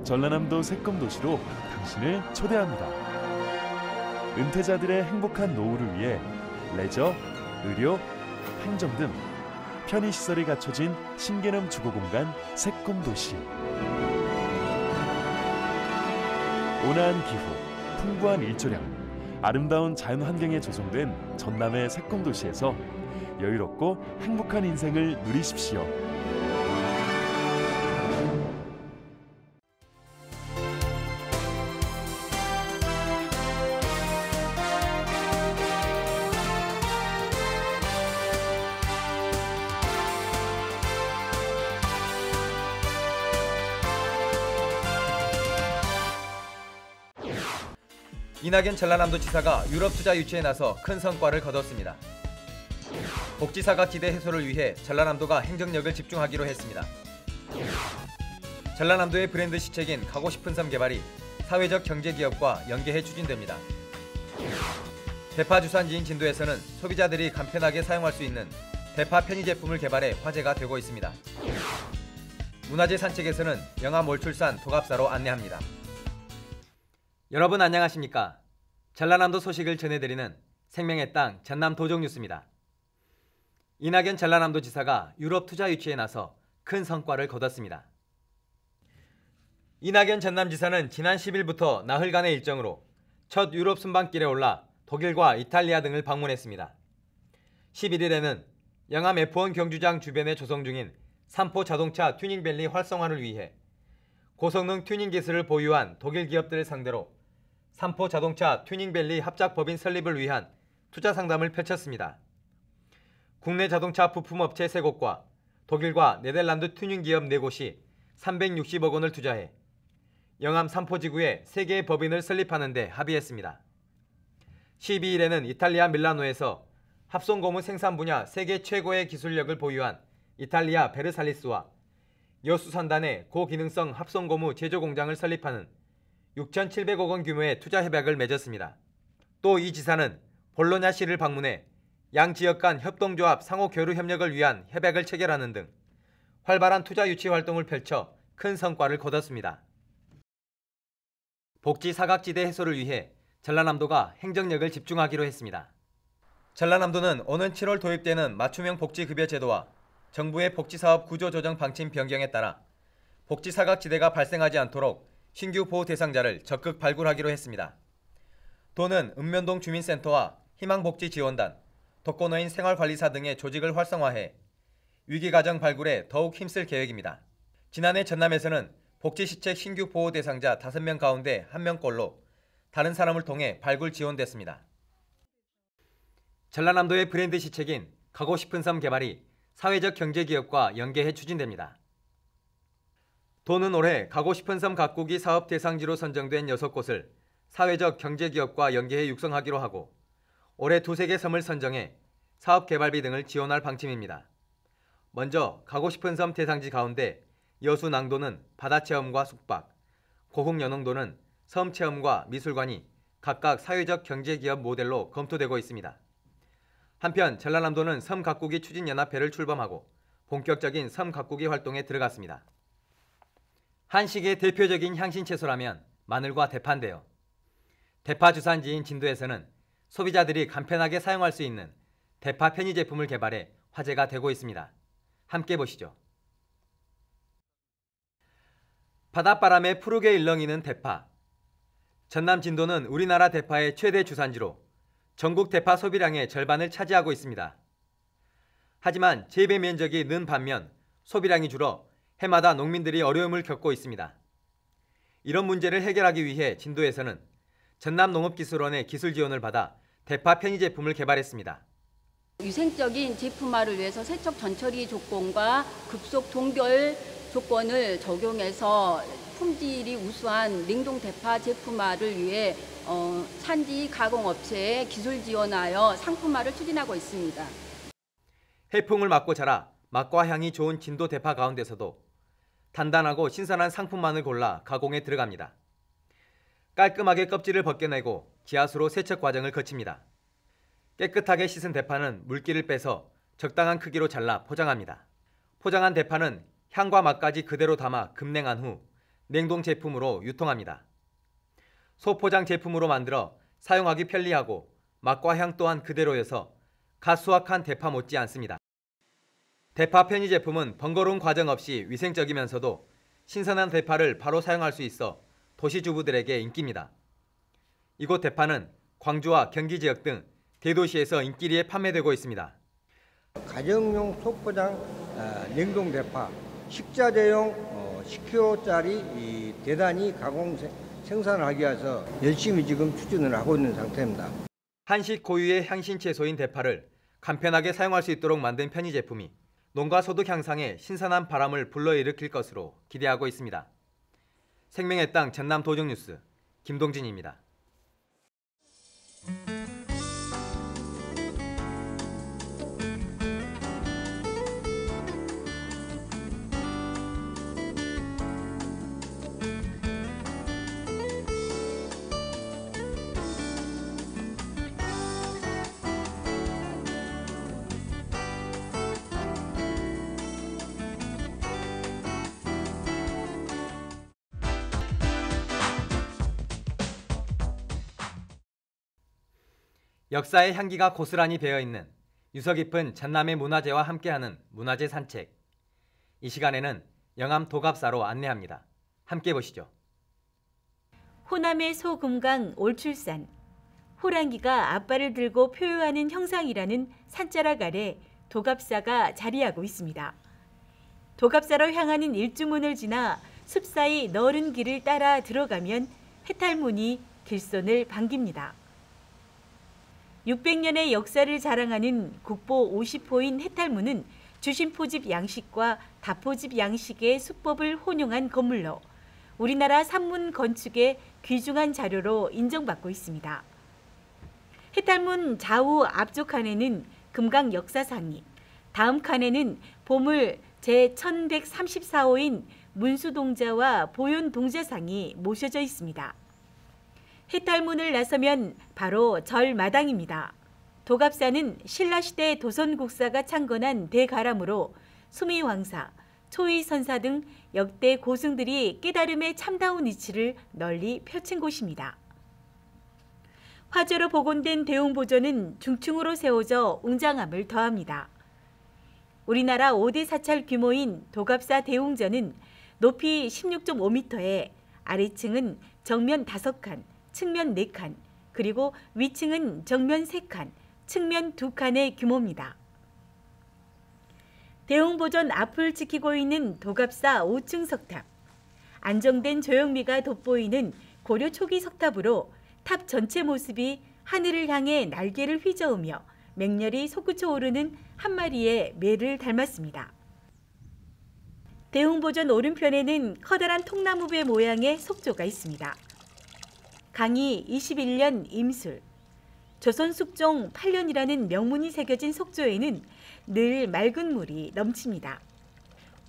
전라남도 새꿈도시로 당신을 초대합니다. 은퇴자들의 행복한 노후를 위해 레저, 의료, 행정 등 편의시설이 갖춰진 신개념 주거공간 새꿈도시. 온화한 기후, 풍부한 일조량, 아름다운 자연환경에 조성된 전남의 새꿈도시에서 여유롭고 행복한 인생을 누리십시오. 이낙연 전라남도지사가 유럽 투자 유치에 나서 큰 성과를 거뒀습니다. 복지사각지대 해소를 위해 전라남도가 행정력을 집중하기로 했습니다. 전라남도의 브랜드 시책인 가고 싶은 섬 개발이 사회적 경제기업과 연계해 추진됩니다. 대파 주산지인 진도에서는 소비자들이 간편하게 사용할 수 있는 대파 편의 제품을 개발해 화제가 되고 있습니다. 문화재 산책에서는 영암 월출산 도갑사로 안내합니다. 여러분 안녕하십니까? 전라남도 소식을 전해드리는 생명의 땅 전남 도정뉴스입니다. 이낙연 전라남도지사가 유럽 투자 유치에 나서 큰 성과를 거뒀습니다. 이낙연 전남지사는 지난 10일부터 나흘간의 일정으로 첫 유럽 순방길에 올라 독일과 이탈리아 등을 방문했습니다. 11일에는 영암 F1 경주장 주변에 조성 중인 삼포 자동차 튜닝밸리 활성화를 위해 고성능 튜닝 기술을 보유한 독일 기업들을 상대로 삼포 자동차 튜닝밸리 합작법인 설립을 위한 투자 상담을 펼쳤습니다. 국내 자동차 부품업체 3곳과 독일과 네덜란드 튜닝 기업 4곳이 360억 원을 투자해 영암 삼포지구에 3개의 법인을 설립하는 데 합의했습니다. 12일에는 이탈리아 밀라노에서 합성고무 생산 분야 세계 최고의 기술력을 보유한 이탈리아 베르살리스와 여수산단의 고기능성 합성고무 제조 공장을 설립하는 6,700억 원 규모의 투자 협약을 맺었습니다. 또 이 지사는 볼로냐시를 방문해 양 지역 간 협동조합 상호 교류 협력을 위한 협약을 체결하는 등 활발한 투자 유치 활동을 펼쳐 큰 성과를 거뒀습니다. 복지 사각지대 해소를 위해 전라남도가 행정력을 집중하기로 했습니다. 전라남도는 오는 7월 도입되는 맞춤형 복지급여 제도와 정부의 복지사업 구조조정 방침 변경에 따라 복지 사각지대가 발생하지 않도록 신규 보호 대상자를 적극 발굴하기로 했습니다. 도는 읍면동 주민센터와 희망복지지원단, 독거노인 생활관리사 등의 조직을 활성화해 위기가정 발굴에 더욱 힘쓸 계획입니다. 지난해 전남에서는 복지시책 신규 보호 대상자 5명 가운데 1명꼴로 다른 사람을 통해 발굴 지원됐습니다. 전라남도의 브랜드 시책인 가고 싶은 섬 개발이 사회적 경제기업과 연계해 추진됩니다. 도는 올해 가고 싶은 섬 가꾸기 사업 대상지로 선정된 6곳을 사회적 경제기업과 연계해 육성하기로 하고 올해 2-3개 섬을 선정해 사업 개발비 등을 지원할 방침입니다. 먼저 가고 싶은 섬 대상지 가운데 여수 낭도는 바다체험과 숙박, 고흥 연흥도는 섬체험과 미술관이 각각 사회적 경제기업 모델로 검토되고 있습니다. 한편 전라남도는 섬 가꾸기 추진연합회를 출범하고 본격적인 섬 가꾸기 활동에 들어갔습니다. 한식의 대표적인 향신채소라면 마늘과 대파인데요. 대파 주산지인 진도에서는 소비자들이 간편하게 사용할 수 있는 대파 편의 제품을 개발해 화제가 되고 있습니다. 함께 보시죠. 바닷바람에 푸르게 일렁이는 대파. 전남 진도는 우리나라 대파의 최대 주산지로 전국 대파 소비량의 절반을 차지하고 있습니다. 하지만 재배 면적이 는 반면 소비량이 줄어 해마다 농민들이 어려움을 겪고 있습니다. 이런 문제를 해결하기 위해 진도에서는 전남농업기술원의 기술 지원을 받아 대파 편의 제품을 개발했습니다. 위생적인 제품화를 위해서 세척 전처리 조건과 급속 동결 조건을 적용해서 품질이 우수한 냉동 대파 제품화를 위해 산지 가공업체에 기술 지원하여 상품화를 추진하고 있습니다. 해풍을 맞고 자라 맛과 향이 좋은 진도 대파 가운데서도 단단하고 신선한 상품만을 골라 가공에 들어갑니다. 깔끔하게 껍질을 벗겨내고 지하수로 세척 과정을 거칩니다. 깨끗하게 씻은 대파는 물기를 빼서 적당한 크기로 잘라 포장합니다. 포장한 대파는 향과 맛까지 그대로 담아 급냉한 후 냉동 제품으로 유통합니다. 소포장 제품으로 만들어 사용하기 편리하고 맛과 향 또한 그대로여서 갓 수확한 대파 못지 않습니다. 대파 편의 제품은 번거로운 과정 없이 위생적이면서도 신선한 대파를 바로 사용할 수 있어 도시 주부들에게 인기입니다. 이곳 대파는 광주와 경기 지역 등 대도시에서 인기리에 판매되고 있습니다. 가정용 소포장 냉동 대파, 식자재용 10kg짜리 대단히 가공 생산을 하기 위해서 열심히 지금 추진을 하고 있는 상태입니다. 한식 고유의 향신 채소인 대파를 간편하게 사용할 수 있도록 만든 편의 제품이 농가 소득 향상에 신선한 바람을 불러일으킬 것으로 기대하고 있습니다. 생명의 땅 전남 도정뉴스 김동진입니다. 역사의 향기가 고스란히 배어있는 유서 깊은 전남의 문화재와 함께하는 문화재 산책. 이 시간에는 영암 도갑사로 안내합니다. 함께 보시죠. 호남의 소금강 올출산, 호랑이가 앞발을 들고 표효하는 형상이라는 산자락 아래 도갑사가 자리하고 있습니다. 도갑사로 향하는 일주문을 지나 숲 사이 넓은 길을 따라 들어가면 해탈문이 길손을 반깁니다. 600년의 역사를 자랑하는 국보 50호인 해탈문은 주신포집 양식과 다포집 양식의 수법을 혼용한 건물로 우리나라 산문 건축의 귀중한 자료로 인정받고 있습니다. 해탈문 좌우 앞쪽 칸에는 금강 역사상이, 다음 칸에는 보물 제1134호인 문수동자와 보현동자상이 모셔져 있습니다. 해탈문을 나서면 바로 절마당입니다. 도갑사는 신라시대 도선국사가 창건한 대가람으로 수미왕사, 초의선사 등 역대 고승들이 깨달음의 참다운 이치를 널리 펼친 곳입니다. 화재로 복원된 대웅보전은 중층으로 세워져 웅장함을 더합니다. 우리나라 5대 사찰 규모인 도갑사 대웅전은 높이 16.5m에 아래층은 정면 5칸, 측면 4칸, 그리고 위층은 정면 3칸, 측면 2칸의 규모입니다. 대웅보전 앞을 지키고 있는 도갑사 5층 석탑. 안정된 조형미가 돋보이는 고려 초기 석탑으로 탑 전체 모습이 하늘을 향해 날개를 휘저으며 맹렬히 솟구쳐 오르는 한 마리의 매를 닮았습니다. 대웅보전 오른편에는 커다란 통나무배 모양의 석조가 있습니다. 강희 21년 임술, 조선숙종 8년이라는 명문이 새겨진 석조에는 늘 맑은 물이 넘칩니다.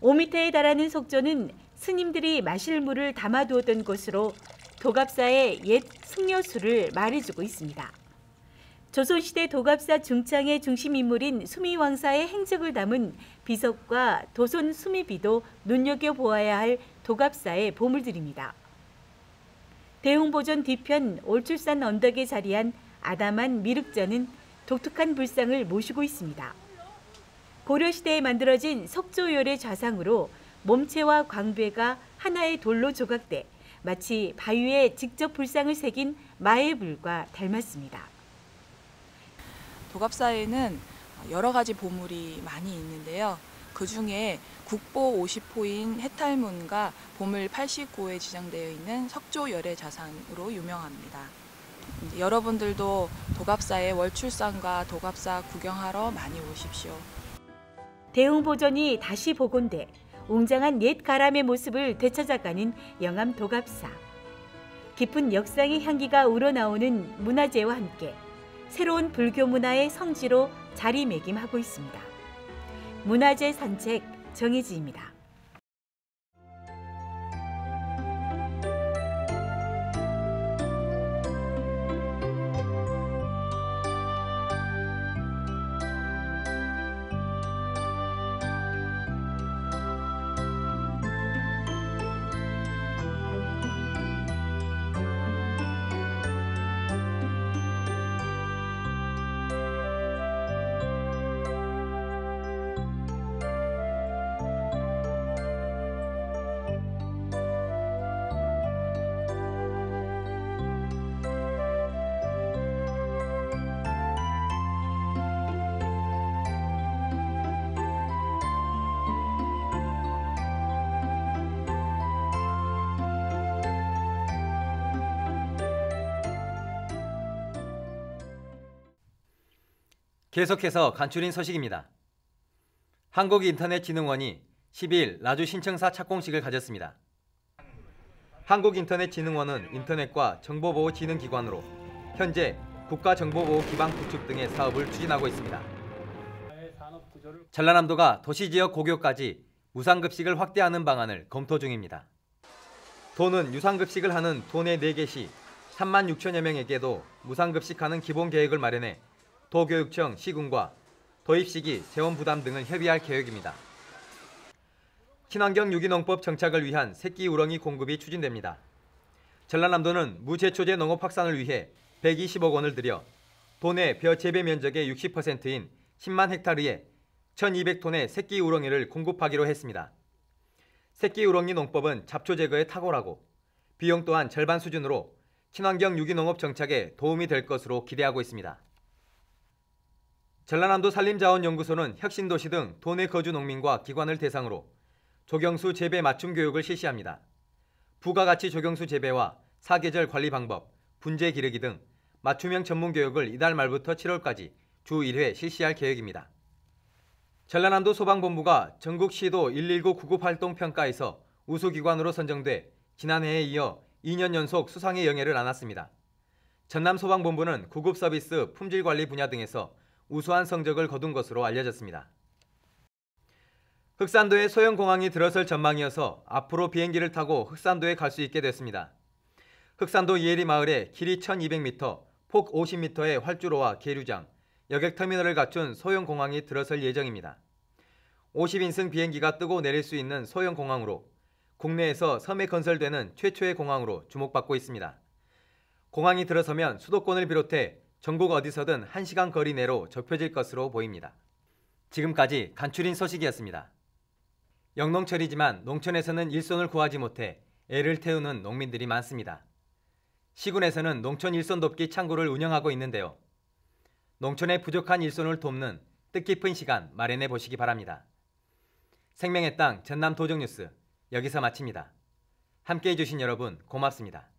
5m에 달하는 석조는 스님들이 마실 물을 담아두었던 곳으로 도갑사의 옛 승려수를 말해주고 있습니다. 조선시대 도갑사 중창의 중심인물인 수미왕사의 행적을 담은 비석과 도손 수미비도 눈여겨보아야 할 도갑사의 보물들입니다. 대웅보전 뒤편 올출산 언덕에 자리한 아담한 미륵전은 독특한 불상을 모시고 있습니다. 고려시대에 만들어진 석조열의 좌상으로 몸체와 광배가 하나의 돌로 조각돼 마치 바위에 직접 불상을 새긴 마애불과 닮았습니다. 도갑사에는 여러 가지 보물이 많이 있는데요. 그 중에 국보 50호인 해탈문과 보물 89호에 지정되어 있는 석조열의 자산으로 유명합니다. 여러분들도 도갑사의 월출산과 도갑사 구경하러 많이 오십시오. 대웅보전이 다시 복원돼 웅장한 옛 가람의 모습을 되찾아가는 영암 도갑사. 깊은 역사의 향기가 우러나오는 문화재와 함께 새로운 불교 문화의 성지로 자리매김하고 있습니다. 문화재 산책 정혜지입니다. 계속해서 간추린 소식입니다. 한국인터넷진흥원이 12일 나주 신청사 착공식을 가졌습니다. 한국인터넷진흥원은 인터넷과 정보보호진흥기관으로 현재 국가정보보호기반 구축 등의 사업을 추진하고 있습니다. 전라남도가 도시지역 고교까지 무상급식을 확대하는 방안을 검토 중입니다. 도는 유상급식을 하는 도내 4개 시 3만 6천여 명에게도 무상급식하는 기본계획을 마련해 도교육청, 시군과 도입시기, 재원 부담 등을 협의할 계획입니다. 친환경 유기농법 정착을 위한 새끼 우렁이 공급이 추진됩니다. 전라남도는 무제초제 농업 확산을 위해 120억 원을 들여 도내 벼 재배 면적의 60%인 10만 헥타르에 1,200톤의 새끼 우렁이를 공급하기로 했습니다. 새끼 우렁이 농법은 잡초 제거에 탁월하고 비용 또한 절반 수준으로 친환경 유기농업 정착에 도움이 될 것으로 기대하고 있습니다. 전라남도 산림자원연구소는 혁신도시 등 도내 거주 농민과 기관을 대상으로 조경수 재배 맞춤 교육을 실시합니다. 부가가치 조경수 재배와 사계절 관리 방법, 분재 기르기 등 맞춤형 전문 교육을 이달 말부터 7월까지 주 1회 실시할 계획입니다. 전라남도 소방본부가 전국 시도 119 구급활동 평가에서 우수기관으로 선정돼 지난해에 이어 2년 연속 수상의 영예를 안았습니다. 전남소방본부는 구급서비스, 품질관리 분야 등에서 우수한 성적을 거둔 것으로 알려졌습니다. 흑산도에 소형공항이 들어설 전망이어서 앞으로 비행기를 타고 흑산도에 갈 수 있게 됐습니다. 흑산도 이혜리 마을에 길이 1200m, 폭 50m의 활주로와 계류장, 여객터미널을 갖춘 소형공항이 들어설 예정입니다. 50인승 비행기가 뜨고 내릴 수 있는 소형공항으로 국내에서 섬에 건설되는 최초의 공항으로 주목받고 있습니다. 공항이 들어서면 수도권을 비롯해 전국 어디서든 1시간 거리 내로 접혀질 것으로 보입니다. 지금까지 간추린 소식이었습니다. 영농철이지만 농촌에서는 일손을 구하지 못해 애를 태우는 농민들이 많습니다. 시군에서는 농촌 일손 돕기 창구를 운영하고 있는데요. 농촌의 부족한 일손을 돕는 뜻깊은 시간 마련해 보시기 바랍니다. 생명의 땅 전남 도정뉴스 여기서 마칩니다. 함께해 주신 여러분 고맙습니다.